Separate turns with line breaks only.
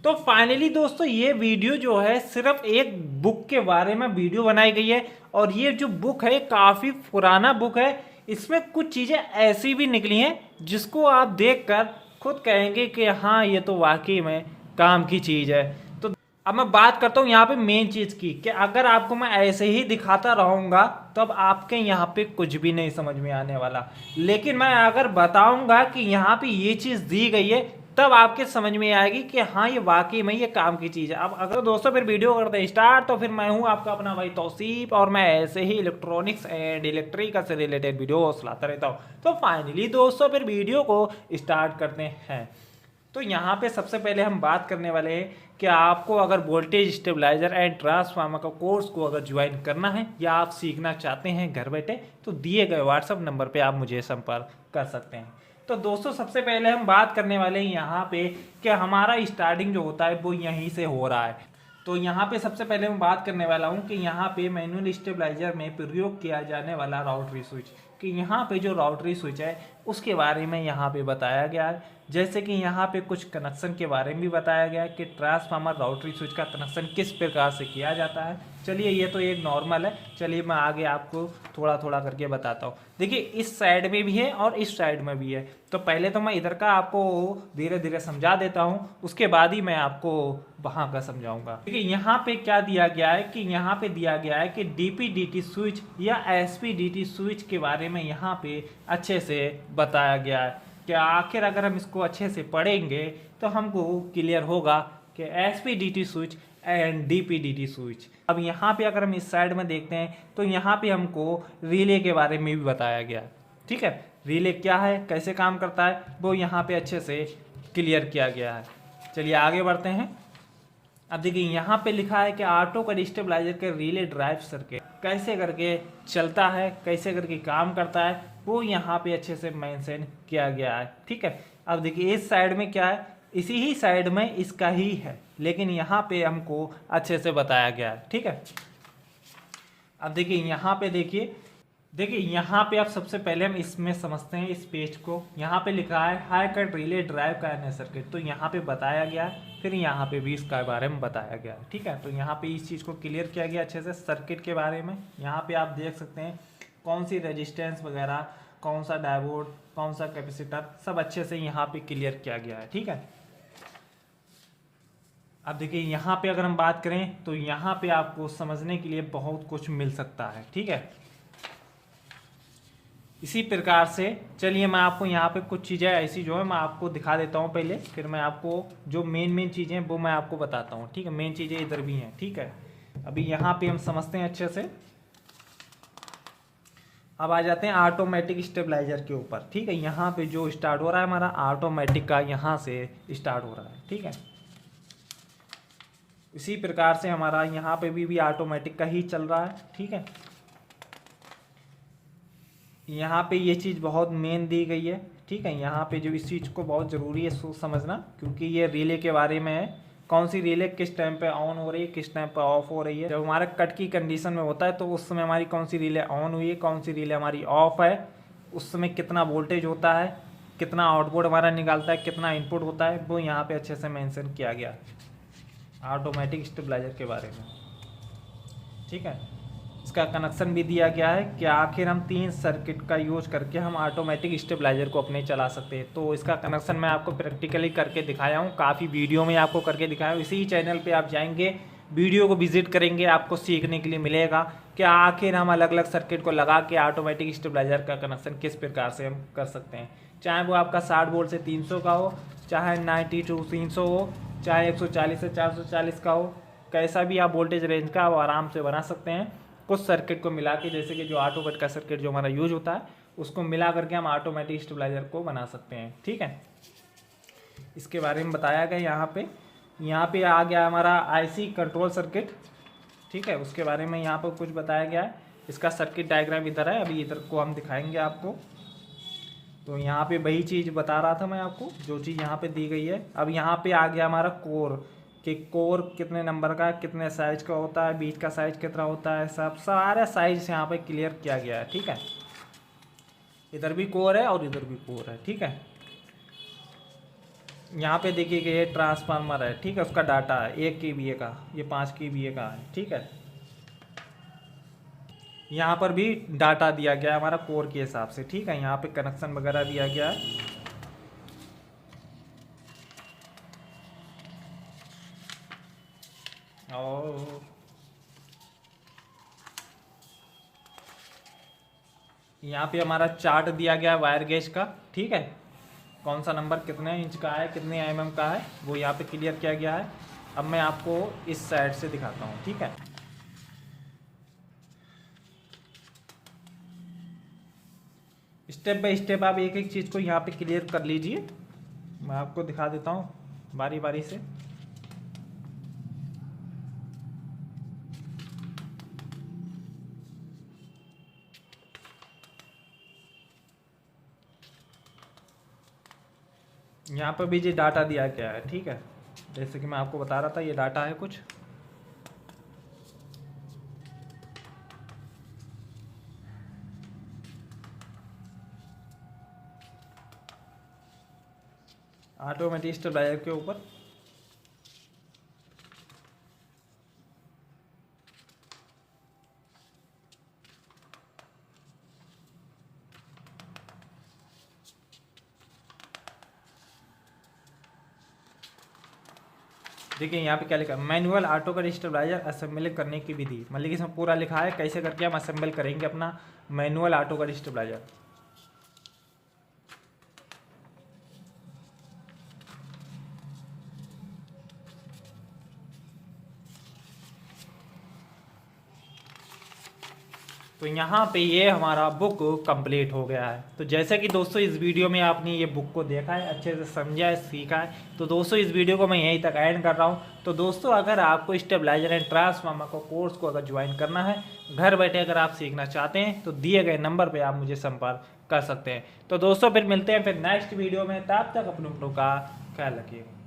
तो फाइनली दोस्तों ये वीडियो जो है सिर्फ एक बुक के बारे में वीडियो बनाई गई है। और ये जो बुक है काफ़ी पुराना बुक है। इसमें कुछ चीज़ें ऐसी भी निकली हैं जिसको आप देखकर खुद कहेंगे कि हाँ ये तो वाकई में काम की चीज़ है। तो अब मैं बात करता हूँ यहाँ पे मेन चीज़ की कि अगर आपको मैं ऐसे ही दिखाता रहूँगा तो अब आपके यहाँ पे कुछ भी नहीं समझ में आने वाला। लेकिन मैं अगर बताऊँगा कि यहाँ पे ये चीज़ दी गई है तब आपके समझ में आएगी कि हाँ ये वाकई में ये काम की चीज़ है। अब अगर दोस्तों फिर वीडियो करते हैं स्टार्ट, तो फिर मैं हूँ आपका अपना भाई तौसीफ और मैं ऐसे ही इलेक्ट्रॉनिक्स एंड इलेक्ट्रिकल से रिलेटेड वीडियो लाता रहता हूँ। तो फाइनली दोस्तों फिर वीडियो को स्टार्ट करते हैं। तो यहाँ पे सबसे पहले हम बात करने वाले हैं कि आपको अगर वोल्टेज स्टेबलाइजर एंड ट्रांसफार्मर का कोर्स को अगर ज्वाइन करना है या आप सीखना चाहते हैं घर बैठे, तो दिए गए व्हाट्सएप नंबर पे आप मुझे संपर्क कर सकते हैं। तो दोस्तों सबसे पहले हम बात करने वाले हैं यहाँ पे कि हमारा स्टार्टिंग जो होता है वो यहीं से हो रहा है। तो यहाँ पे सबसे पहले मैं बात करने वाला हूँ कि यहाँ पे मैनुअल स्टेबलाइजर में प्रयोग किया जाने वाला राउटरी स्विच, कि यहाँ पे जो राउटरी स्विच है उसके बारे में यहाँ पे बताया गया है। जैसे कि यहाँ पे कुछ कनेक्शन के बारे में भी बताया गया है कि ट्रांसफार्मर राउटरी स्विच का कनेक्शन किस प्रकार से किया जाता है। चलिए ये तो एक नॉर्मल है, चलिए मैं आगे आपको थोड़ा थोड़ा करके बताता हूँ। देखिए इस साइड में भी है और इस साइड में भी है। तो पहले तो मैं इधर का आपको धीरे धीरे समझा देता हूँ, उसके बाद ही मैं आपको वहाँ का समझाऊंगा। देखिए यहाँ पे क्या दिया गया है कि यहाँ पे दिया गया है कि डीपीडीटी स्विच या एसपीडीटी स्विच के बारे में यहाँ पे अच्छे से बताया गया है कि आखिर अगर हम इसको अच्छे से पढ़ेंगे तो हमको क्लियर होगा कि एसपीडीटी स्विच एंड डीपीडीटी स्विच। अब यहाँ पे अगर हम इस साइड में देखते हैं तो यहाँ पे हमको रिले के बारे में भी बताया गया है। ठीक है, रिले क्या है, कैसे काम करता है, वो यहाँ पे अच्छे से क्लियर किया गया है। चलिए आगे बढ़ते हैं। अब देखिए यहाँ पे लिखा है कि ऑटो का स्टेबलाइजर के रिले ड्राइव सर्किट कैसे करके चलता है, कैसे करके काम करता है, वो यहाँ पे अच्छे से मेंशन किया गया है। ठीक है, अब देखिए इस साइड में क्या है, इसी ही साइड में इसका ही है, लेकिन यहाँ पे हमको अच्छे से बताया गया है। ठीक है, अब देखिए यहाँ पे देखिए यहाँ पे आप सबसे पहले हम इसमें समझते हैं इस पेज को। यहाँ पे लिखा है हाई कट रिले ड्राइव का एन सर्किट, तो यहाँ पे बताया गया है, फिर यहाँ पे भी इसका बारे में बताया गया है। ठीक है, तो यहाँ पे इस चीज़ को क्लियर किया गया अच्छे से सर्किट के बारे में। यहाँ पे आप देख सकते हैं कौन सी रेजिस्टेंस वगैरह, कौन सा डायोड, कौन सा कैपेसिटर, सब अच्छे से यहाँ पे क्लियर किया गया है। ठीक है, अब देखिए यहाँ पे अगर हम बात करें तो यहाँ पे आपको समझने के लिए बहुत कुछ मिल सकता है। ठीक है, इसी प्रकार से चलिए मैं आपको यहाँ पे कुछ चीज़ें ऐसी जो है मैं आपको दिखा देता हूँ पहले, फिर मैं आपको जो मेन चीज़ें वो मैं आपको बताता हूँ। ठीक है, मेन चीज़ें इधर भी हैं। ठीक है, अभी यहाँ पे हम समझते हैं अच्छे से। अब आ जाते हैं ऑटोमेटिक स्टेबलाइजर के ऊपर। ठीक है, यहाँ पे जो स्टार्ट हो रहा है हमारा ऑटोमेटिक का, यहाँ से स्टार्ट हो रहा है। ठीक है, इसी प्रकार से हमारा यहाँ पे भी ऑटोमेटिक का ही चल रहा है। ठीक है, यहाँ पे ये चीज़ बहुत मेन दी गई है। ठीक है, यहाँ पे जो इस चीज़ को बहुत ज़रूरी है समझना, क्योंकि ये रिले के बारे में है, कौन सी रिले किस टाइम पे ऑन हो रही है, किस टाइम पे ऑफ हो रही है। जब हमारा कट की कंडीशन में होता है तो उस समय हमारी कौन सी रिले ऑन हुई है, कौन सी रिले हमारी ऑफ है, उस समय कितना वोल्टेज होता है, कितना आउटपुट हमारा निकालता है, कितना इनपुट होता है, वो यहाँ पे अच्छे से मेंशन किया गया ऑटोमेटिक स्टेबलाइजर के बारे में। ठीक है, इसका कनेक्शन भी दिया गया है कि आखिर हम 3 सर्किट का यूज करके हम ऑटोमेटिक स्टेबलाइजर को अपने चला सकते हैं। तो इसका कनेक्शन मैं आपको प्रैक्टिकली करके दिखाया हूँ, काफ़ी वीडियो में आपको करके दिखाया हूँ। इसी चैनल पे आप जाएंगे, वीडियो को विजिट करेंगे, आपको सीखने के लिए मिलेगा कि आखिर हम अलग अलग सर्किट को लगा के ऑटोमेटिक स्टेबलाइजर का कनेक्शन किस प्रकार से हम कर सकते हैं। चाहे वो आपका 60 वोल्ट से 300 का हो, चाहे 90 टू 300 हो, चाहे 140 से 440 का हो, कैसा भी आप वोल्टेज रेंज का वो आराम से बना सकते हैं। कुछ सर्किट को मिला के, जैसे कि जो ऑटो कट का सर्किट जो हमारा यूज होता है उसको मिला करके हम ऑटोमेटिक स्टेबलाइजर को बना सकते हैं। ठीक है, इसके बारे में बताया गया यहाँ पे आ गया हमारा आईसी कंट्रोल सर्किट। ठीक है, उसके बारे में यहाँ पर कुछ बताया गया है। इसका सर्किट डायग्राम इधर है, अभी इधर को हम दिखाएंगे आपको। तो यहाँ पे वही चीज़ बता रहा था मैं आपको, जो चीज़ यहाँ पे दी गई है। अब यहाँ पे आ गया हमारा कोर, कि कोर कितने नंबर का, कितने साइज का होता है, बीच का साइज कितना होता है, सब सारा साइज यहाँ पे क्लियर किया गया है। ठीक है, इधर भी कोर है और इधर भी कोर है। ठीक है, यहाँ पे देखिए कि ये ट्रांसफार्मर है, ठीक है, उसका डाटा है 1 kVA का, ये 5 kVA का है, ठीक है। यहाँ पर भी डाटा दिया गया है हमारा कोर के हिसाब से, ठीक है। यहाँ पे कनेक्शन वगैरह दिया गया है। और यहाँ पे हमारा चार्ट दिया गया है वायर गेज का, ठीक है, कौन सा नंबर कितने इंच का है, कितने mm का है, वो यहाँ पे क्लियर किया गया है। अब मैं आपको इस साइड से दिखाता हूँ, ठीक है। स्टेप बाय स्टेप आप एक एक चीज़ को यहाँ पे क्लियर कर लीजिए। मैं आपको दिखा देता हूँ बारी बारी से। यहाँ पर भी ये डाटा दिया गया है, ठीक है, जैसे कि मैं आपको बता रहा था, ये डाटा है कुछ। ऑटोमेटिक स्टेबलाइजर के ऊपर देखिए यहाँ पे क्या लिखा है, मैनुअल ऑटो का स्टेबलाइजर असेंबल करने की विधि, मतलब कि इसमें पूरा लिखा है कैसे करके हम असेंबल करेंगे अपना मैनुअल ऑटो का स्टेबलाइजर। तो यहाँ पे ये हमारा बुक कंप्लीट हो गया है। तो जैसे कि दोस्तों इस वीडियो में आपने ये बुक को देखा है, अच्छे से समझा है, सीखा है, तो दोस्तों इस वीडियो को मैं यहीं तक एंड कर रहा हूँ। तो दोस्तों अगर आपको स्टेबलाइजर एंड ट्रांसफार्मर को कोर्स को अगर ज्वाइन करना है, घर बैठे अगर आप सीखना चाहते हैं, तो दिए गए नंबर पर आप मुझे संपर्क कर सकते हैं। तो दोस्तों फिर मिलते हैं फिर नेक्स्ट वीडियो में, तब तक अपनों का ख्याल रखिएगा।